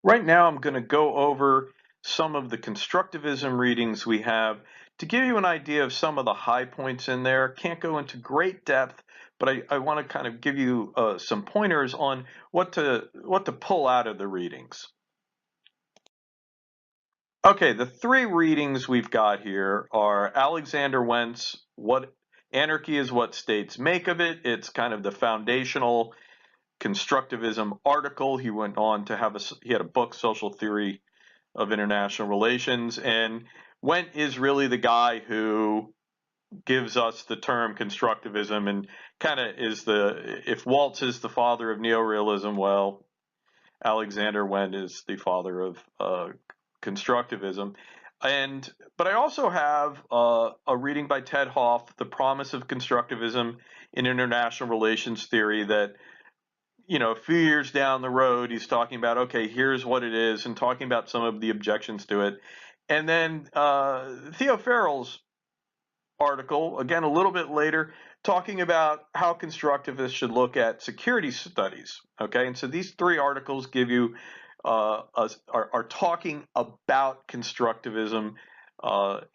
Right now, I'm going to go over some of the constructivism readings we have to give you an idea of some of the high points in there. Can't go into great depth, but I want to kind of give you some pointers on what to pull out of the readings. Okay, the three readings we've got here are Alexander Wendt's "What Anarchy is What States Make of It." It's kind of the foundational constructivism article. He went on to have he had a book, Social Theory of International Relations, and Wendt is really the guy who gives us the term constructivism and kind of is if Waltz is the father of neorealism, well, Alexander Wendt is the father of constructivism. But I also have a reading by Ted Hopf, "The Promise of Constructivism in International Relations Theory," that a few years down the road, he's talking about, okay, here's what it is, and talking about some of the objections to it. And then Theo Farrell's article, again, a little bit later, talking about how constructivists should look at security studies. Okay, and so these three articles give you are talking about constructivism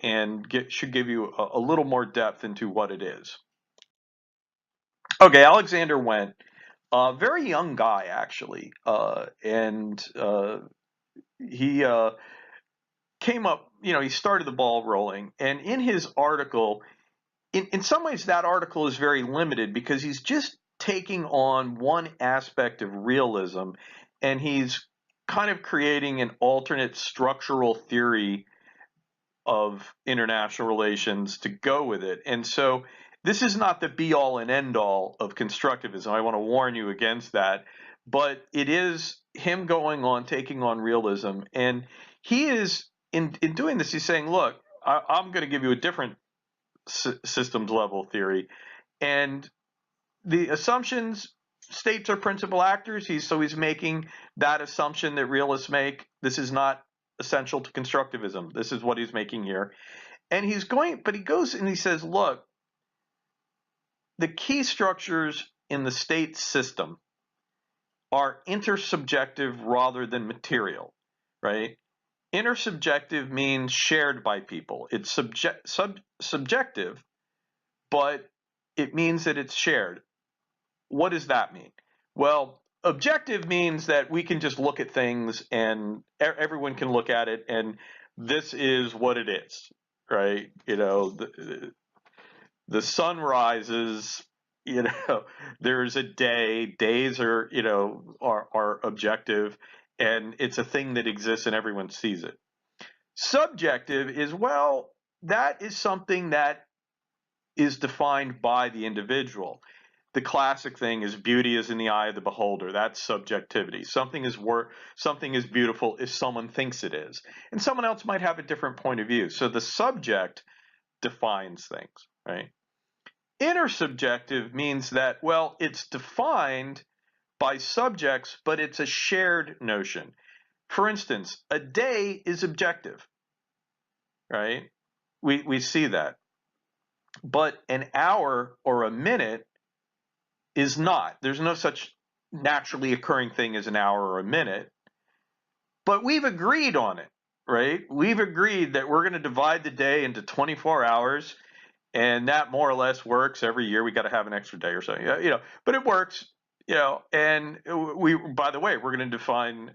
and should give you a little more depth into what it is. Okay, Alexander Wendt. Very young guy, actually, and he came up. He started the ball rolling, and in his article, in some ways, that article is very limited because he's just taking on one aspect of realism, and he's kind of creating an alternate structural theory of international relations to go with it. And so this is not the be all and end all of constructivism. I want to warn you against that. But it is him going on, taking on realism. And he is, in doing this, he's saying, look, I'm going to give you a different systems level theory. And the assumptions, states are principal actors. He's making that assumption that realists make. This is not essential to constructivism. This is what he's making here. And but he goes and he says, look, the key structures in the state system are intersubjective rather than material, right? Intersubjective means shared by people. It's subjective, but it means that it's shared. What does that mean? Well, objective means that we can just look at things and everyone can look at it and this is what it is, right? The sun rises, there's a day, days are, are objective, and it's a thing that exists and everyone sees it. Subjective is, well, that is something that is defined by the individual. The classic thing is beauty is in the eye of the beholder. That's subjectivity. Something is beautiful if someone thinks it is. And someone else might have a different point of view. So the subject defines things, right? Intersubjective means that, well, it's defined by subjects, but it's a shared notion. For instance, a day is objective, right? We see that. But an hour or a minute is not. There's no such naturally occurring thing as an hour or a minute. But we've agreed on it, right? We've agreed that we're going to divide the day into 24 hours, and that more or less works every year. We got to have an extra day or something, but it works, and by the way, we're going to define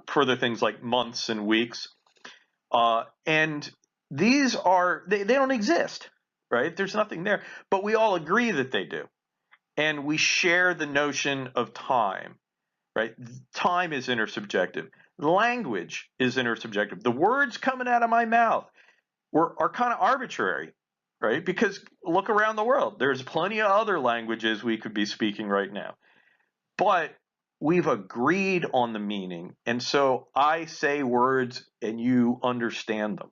further things like months and weeks. And these they don't exist, right? There's nothing there, but we all agree that they do. And we share the notion of time, right? Time is intersubjective. Language is intersubjective. The words coming out of my mouth are kind of arbitrary, right? Because look around the world. There's plenty of other languages we could be speaking right now. But we've agreed on the meaning. And so I say words and you understand them.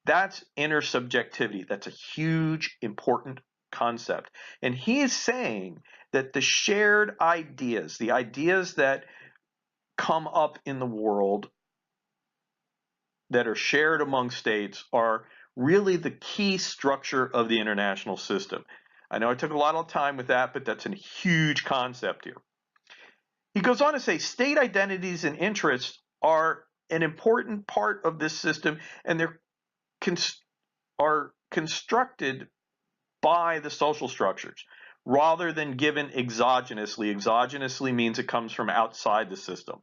That's intersubjectivity. That's a huge, important concept. And he is saying that the shared ideas, the ideas that come up in the world that are shared among states, are really the key structure of the international system. I know I took a lot of time with that, but that's a huge concept here. goes on to say state identities and interests are an important part of this system, and they're constructed by the social structures rather than given exogenously. Exogenously means it comes from outside the system,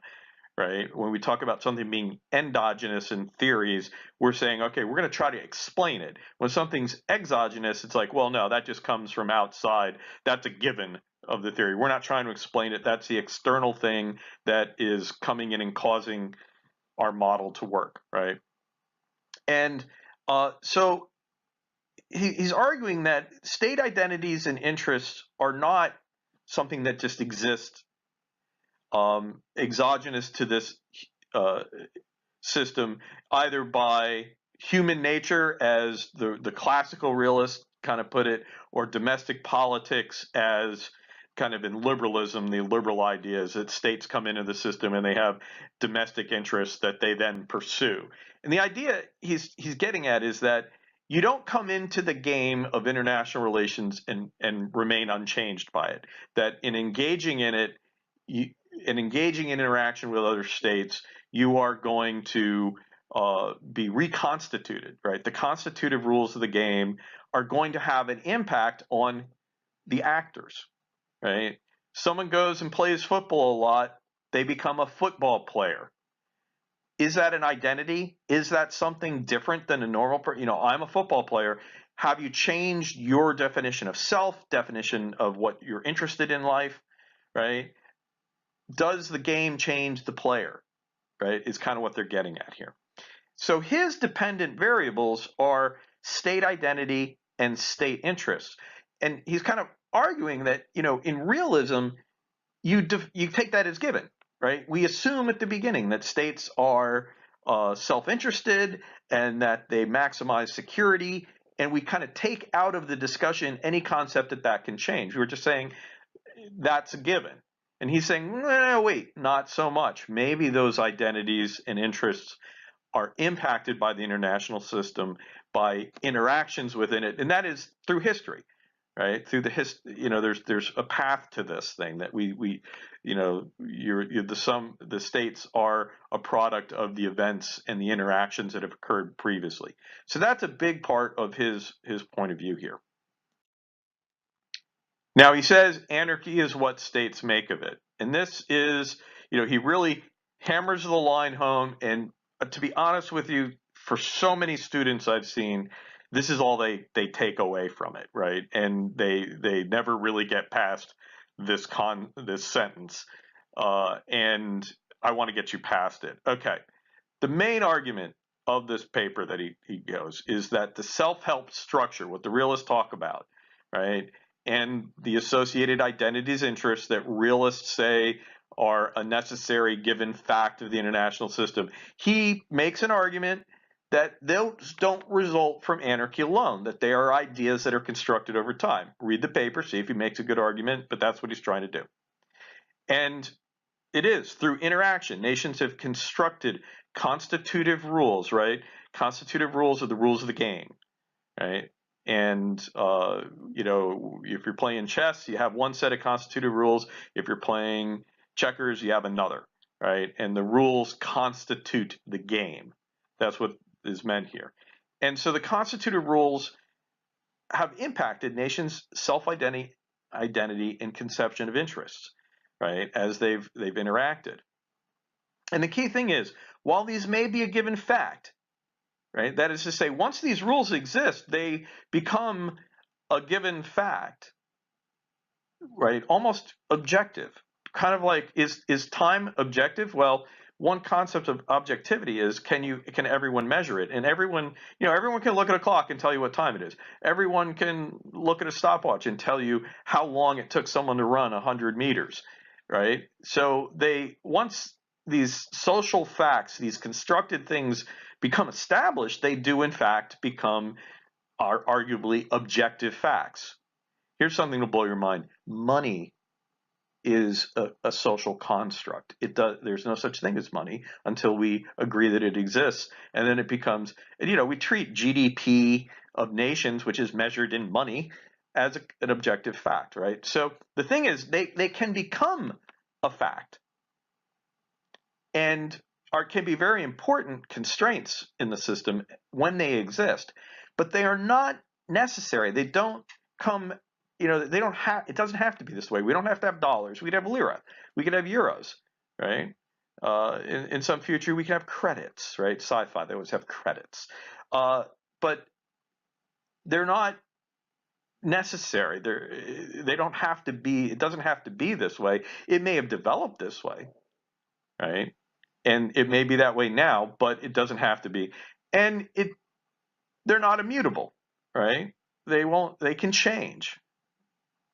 right? When we talk about something being endogenous in theories, we're saying, okay, we're going to try to explain it. When something's exogenous, it's like, well, no, that just comes from outside. That's a given of the theory. We're not trying to explain it. That's the external thing that is coming in and causing our model to work, right? And so he's arguing that state identities and interests are not something that just exists exogenous to this system, either by human nature, as the classical realists kind of put it, or domestic politics, as kind of in liberalism, the liberal idea is that states come into the system and they have domestic interests that they then pursue. And the idea he's getting at is that you don't come into the game of international relations and remain unchanged by it. That in engaging in it, in engaging in interaction with other states, you are going to be reconstituted, right? The constitutive rules of the game are going to have an impact on the actors, right? Someone goes and plays football a lot, they become a football player. Is that an identity? Is that something different than a normal person? I'm a football player. Have you changed your definition of self, definition of what you're interested in life, right? Does the game change the player, right? Is kind of what they're getting at here. So his dependent variables are state identity and state interests. And he's kind of arguing that, in realism, you take that as given, right? We assume at the beginning that states are self-interested and that they maximize security, and we kind of take out of the discussion any concept that can change. We were just saying that's a given. And he's saying, no, wait, not so much. Maybe those identities and interests are impacted by the international system, by interactions within it, and that is through history, right? Through the there's a path to this thing that the states are a product of the events and the interactions that have occurred previously. So that's a big part of his point of view here. Now he says anarchy is what states make of it, and this is, he really hammers the line home. And to be honest with you, for so many students I've seen, this is all they take away from it, right? And they never really get past this sentence, and I want to get you past it. Okay, the main argument of this paper that he goes is that the self-help structure, what the realists talk about, right, and the associated identities interests that realists say are a necessary given fact of the international system. He makes an argument that those don't result from anarchy alone, that they are ideas that are constructed over time. Read the paper, see if he makes a good argument, but that's what he's trying to do. And it is through interaction. Nations have constructed constitutive rules, right? Constitutive rules are the rules of the game, right? And, if you're playing chess, you have one set of constitutive rules. If you're playing checkers, you have another, right? And the rules constitute the game. That's what is meant here. And so the constitutive rules have impacted nations' self-identity and conception of interests, right, as they've interacted. And the key thing is, while these may be a given fact, right? That is to say, once these rules exist, they become a given fact, right? Almost objective. Kind of like, is time objective? Well, one concept of objectivity is can everyone measure it? And everyone can look at a clock and tell you what time it is. Everyone can look at a stopwatch and tell you how long it took someone to run 100 meters, right? So once these social facts, these constructed things become established, they do in fact become arguably objective facts. Here's something to blow your mind. Money is a social construct. There's no such thing as money until we agree that it exists. And then it becomes, we treat GDP of nations, which is measured in money, as an objective fact, right? So the thing is, they can become a fact, and can be very important constraints in the system when they exist, but they are not necessary. They don't come, they don't have, it doesn't have to be this way. We don't have to have dollars. We could have lira. We could have euros, right? In some future, we can have credits, right? Sci-fi, they always have credits. But they're not necessary. They don't have to be, it doesn't have to be this way. It may have developed this way, right? And it may be that way now, but it doesn't have to be. And they're not immutable, right? They can change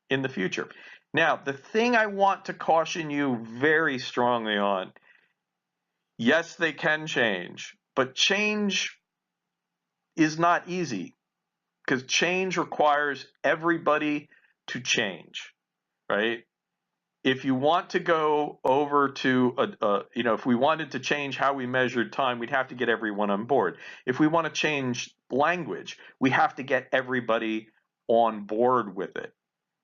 in the future. Now, the thing I want to caution you very strongly on, yes, they can change, but change is not easy because change requires everybody to change, right? If you want to go over to if we wanted to change how we measured time, we'd have to get everyone on board. If we want to change language, we have to get everybody on board with it,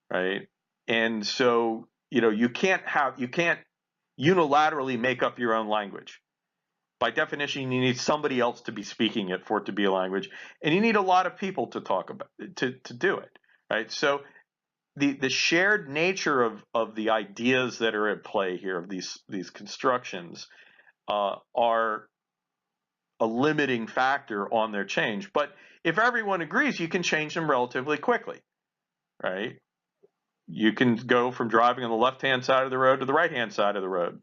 right? And so, you can't unilaterally make up your own language. By definition, you need somebody else to be speaking it for it to be a language, and you need a lot of people to talk about to do it, right? So the shared nature of the ideas that are at play here, of these constructions, are a limiting factor on their change. But if everyone agrees, you can change them relatively quickly, right? You can go from driving on the left-hand side of the road to the right-hand side of the road,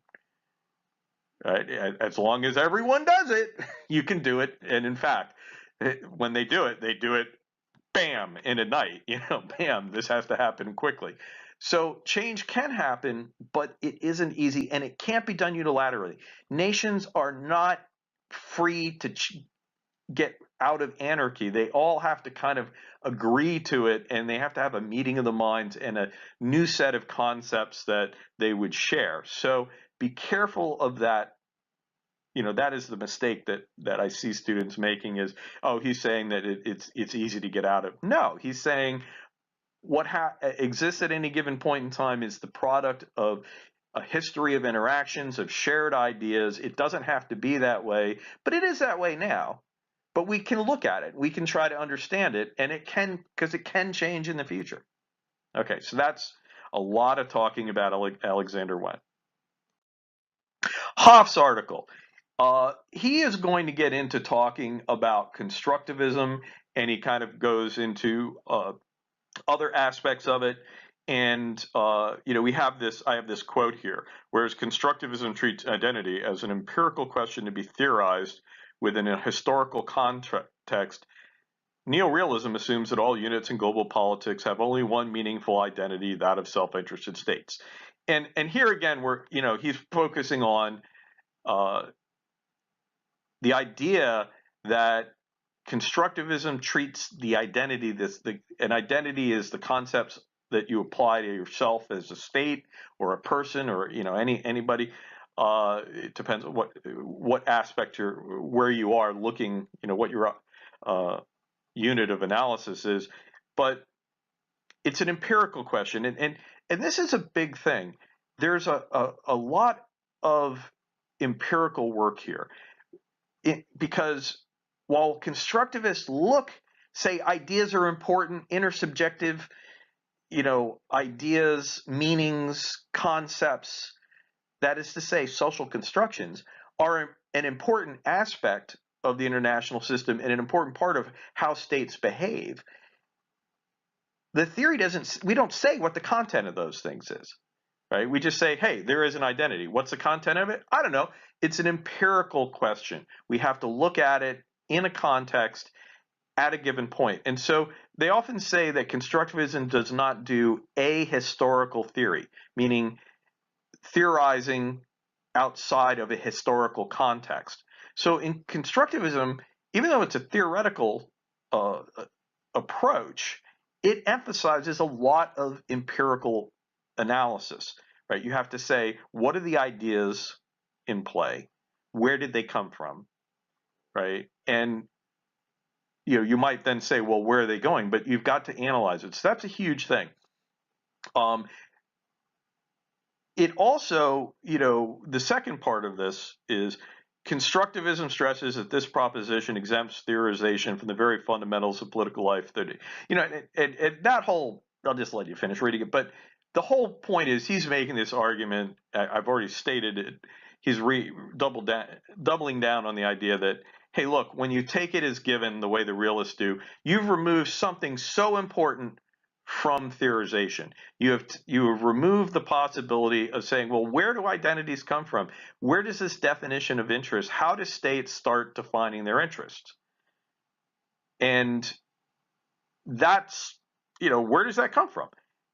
right? As long as everyone does it, you can do it. And in fact, when they do it bam, in a night, bam, this has to happen quickly. So change can happen, but it isn't easy, and it can't be done unilaterally. Nations are not free to get out of anarchy. They all have to kind of agree to it, and they have to have a meeting of the minds and a new set of concepts that they would share. So be careful of that. That is the mistake that I see students making is, oh, he's saying that it's easy to get out of. No, he's saying what exists at any given point in time is the product of a history of interactions, of shared ideas. It doesn't have to be that way, but it is that way now. But we can look at it. We can try to understand it, and because it can change in the future. Okay, so that's a lot of talking about Alexander Wendt. Hopf's article. He is going to get into talking about constructivism, and he kind of goes into other aspects of it. And we have this. I have this quote here: "Whereas constructivism treats identity as an empirical question to be theorized within a historical context, neorealism assumes that all units in global politics have only one meaningful identity, that of self-interested states." And here again, he's focusing on the idea that constructivism treats the identity, an identity is the concepts that you apply to yourself as a state or a person or anybody. It depends on what aspect where you are looking, what your unit of analysis is, but it's an empirical question, and this is a big thing. There's a lot of empirical work here. Because while constructivists say ideas are important, intersubjective, ideas, meanings, concepts, that is to say, social constructions, are an important aspect of the international system and an important part of how states behave. The theory we don't say what the content of those things is. Right? We just say, hey, there is an identity. What's the content of it? I don't know. It's an empirical question. We have to look at it in a context at a given point. And so they often say that constructivism does not do a historical theory, meaning theorizing outside of a historical context. So in constructivism, even though it's a theoretical approach, it emphasizes a lot of empirical analysis, right? You have to say, what are the ideas in play? Where did they come from, right? And you might then say, well, where are they going? But you've got to analyze it. So that's a huge thing. it also, the second part of this is constructivism stresses that this proposition exempts theorization from the very fundamentals of political life. That, and that whole, I'll just let you finish reading it, but the whole point is he's making this argument. I've already stated it. He's doubling down on the idea that, hey, look, when you take it as given the way the realists do, you've removed something so important from theorization. You have removed the possibility of saying, well, where do identities come from? Where does this definition of interest? How do states start defining their interests? And that's, where does that come from?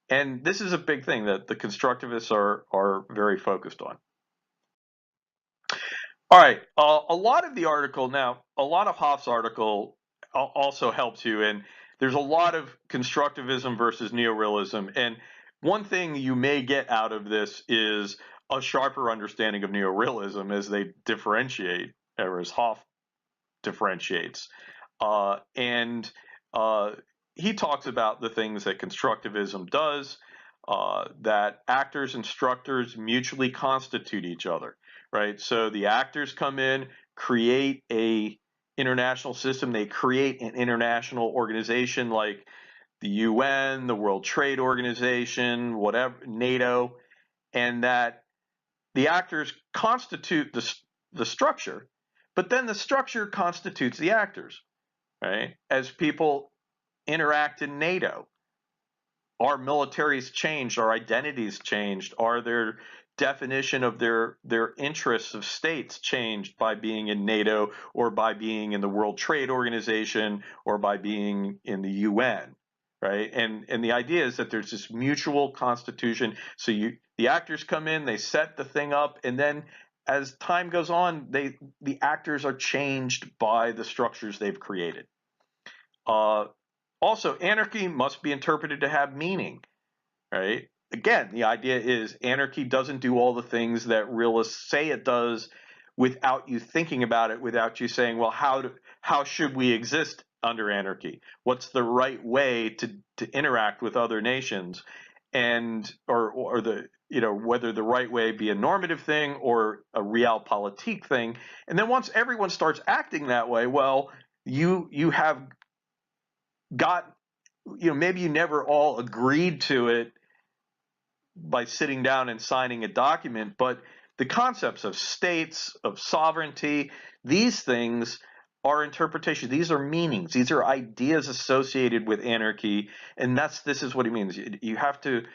And this is a big thing that the constructivists are very focused on. All right, a lot of the article now, a lot of Hopf's article also helps you, and there's a lot of constructivism versus neorealism. And one thing you may get out of this is a sharper understanding of neorealism as they differentiate, or as Hopf differentiates. And he talks about the things that constructivism does, that actors and structures mutually constitute each other, right? So the actors come in, create a international system. They create an international organization like the UN, the World Trade Organization, whatever, NATO, and that the actors constitute the structure, but then the structure constitutes the actors, right? As people interact in NATO, our militaries changed, our identities changed, are their definition of their interests of states changed by being in NATO or by being in the World Trade Organization or by being in the UN, right? And the idea is that there's this mutual constitution. So the actors come in, they set the thing up, and then as time goes on, the actors are changed by the structures they've created. Also, anarchy must be interpreted to have meaning, right? Again, the idea is anarchy doesn't do all the things that realists say it does without you thinking about it, without you saying, well, how should we exist under anarchy? What's the right way to interact with other nations? And or the whether the right way be a normative thing or a realpolitik thing. And then once everyone starts acting that way, well, you have got, maybe you never all agreed to it by sitting down and signing a document, but the concepts of states, of sovereignty, these things are interpretation. These are meanings. These are ideas associated with anarchy, and this is what he means. You have to,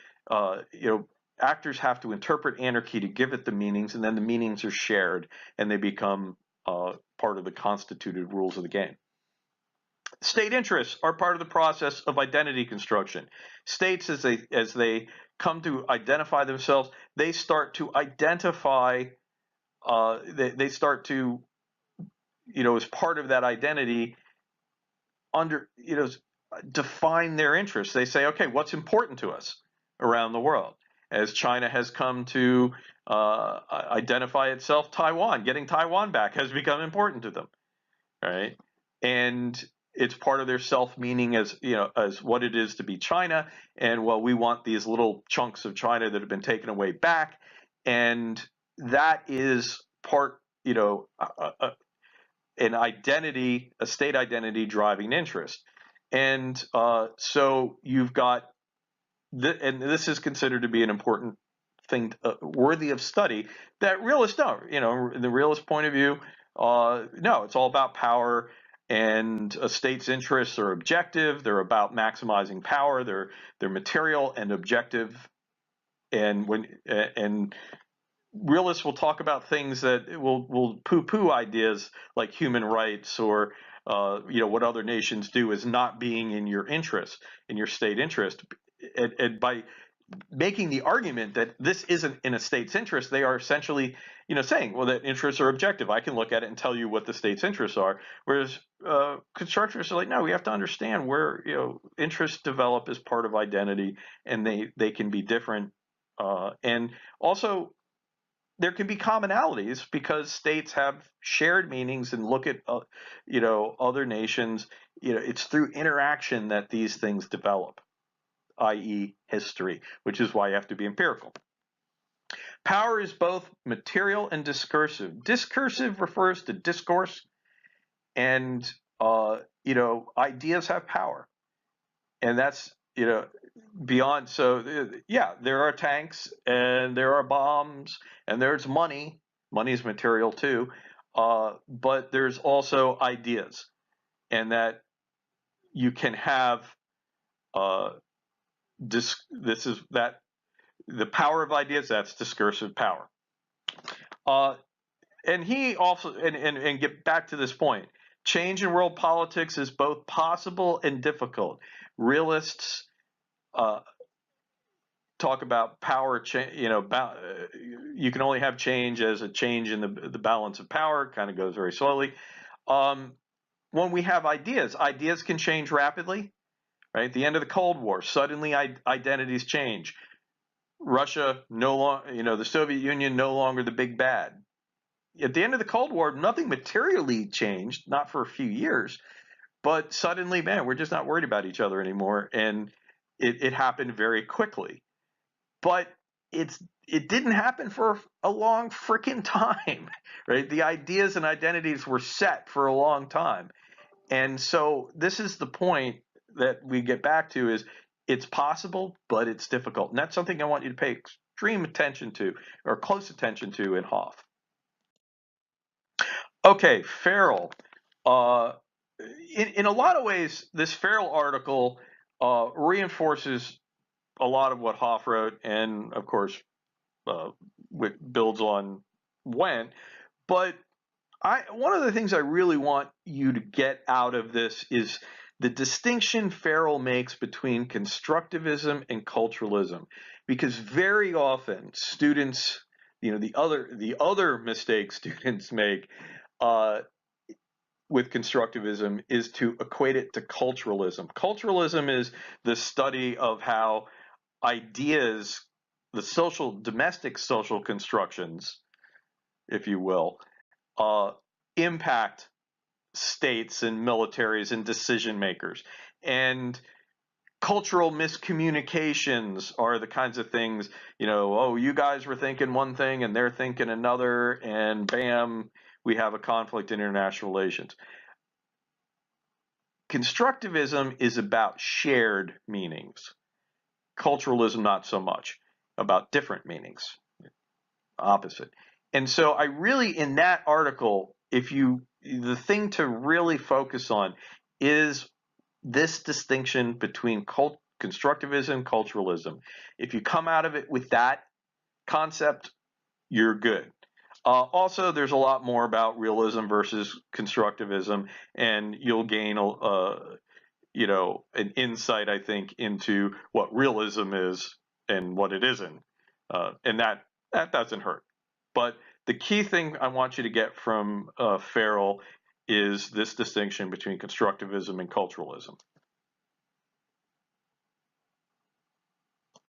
actors have to interpret anarchy to give it the meanings, and then the meanings are shared, and they become part of the constituted rules of the game. State interests are part of the process of identity construction. States, as they come to identify themselves, they start to identify. They start to, as part of that identity, define their interests. They say, okay, what's important to us around the world? As China has come to identify itself, getting Taiwan back has become important to them, right? And it's part of their self-meaning as what it is to be China. And well, we want these little chunks of China that have been taken away back, and that is part, an identity, a state identity driving interest. And so you've got, and this is considered to be an important thing, worthy of study, that realists don't. In the realist point of view, no, it's all about power. And a state's interests are objective. They're about maximizing power. They're material and objective. And realists will talk about things that will poo-poo ideas like human rights or what other nations do as not being in your interest, in your state interest. And by making the argument that this isn't in a state's interest, they are essentially, saying, well, that interests are objective. I can look at it and tell you what the state's interests are. Whereas constructivists are like, no, we have to understand where, interests develop as part of identity, and they can be different. And also, there can be commonalities because states have shared meanings, and look at, other nations. It's through interaction that these things develop, i.e. history, which is why you have to be empirical. Power is both material and discursive. Discursive refers to discourse, and ideas have power, and that's beyond. So yeah, there are tanks and there are bombs and there's money. Money is material too, but there's also ideas, and that you can have this is that the power of ideas. That's discursive power. Uh, and he also and get back to this point. Change in world politics is both possible and difficult. Realists uh, talk about power change. You can only have change as a change in the balance of power. Kind of goes very slowly. Um, when we have ideas, ideas can change rapidly. Right, at the end of the Cold War, suddenly identities change. Russia no longer, the Soviet Union no longer the big bad. At the end of the Cold War, nothing materially changed, not for a few years, but suddenly, man, we're just not worried about each other anymore, and it happened very quickly. But it didn't happen for a long freaking time, right? The ideas and identities were set for a long time, and so this is the point that we get back to: is it's possible, but it's difficult, and that's something I want you to pay extreme attention to, or close attention to, in Hopf. Okay, Farrell. Uh, in a lot of ways, this Farrell article reinforces a lot of what Hopf wrote, and of course, uh, builds on Wendt. But one of the things I really want you to get out of this is the distinction Farrell makes between constructivism and culturalism, because very often students, the other mistake students make uh, with constructivism is to equate it to culturalism. Culturalism is the study of how ideas, domestic social constructions, if you will, impact states and militaries and decision makers. And cultural miscommunications are the kinds of things, oh, you guys were thinking one thing and they're thinking another, and bam, we have a conflict in international relations. Constructivism is about shared meanings. Culturalism, not so much, about different meanings, opposite. And so I really, in that article, the thing to really focus on is this distinction between constructivism and culturalism. If you come out of it with that concept, you're good. Also, there's a lot more about realism versus constructivism, and you'll gain an insight, I think, into what realism is and what it isn't, and that doesn't hurt. But the key thing I want you to get from Farrell is this distinction between constructivism and culturalism.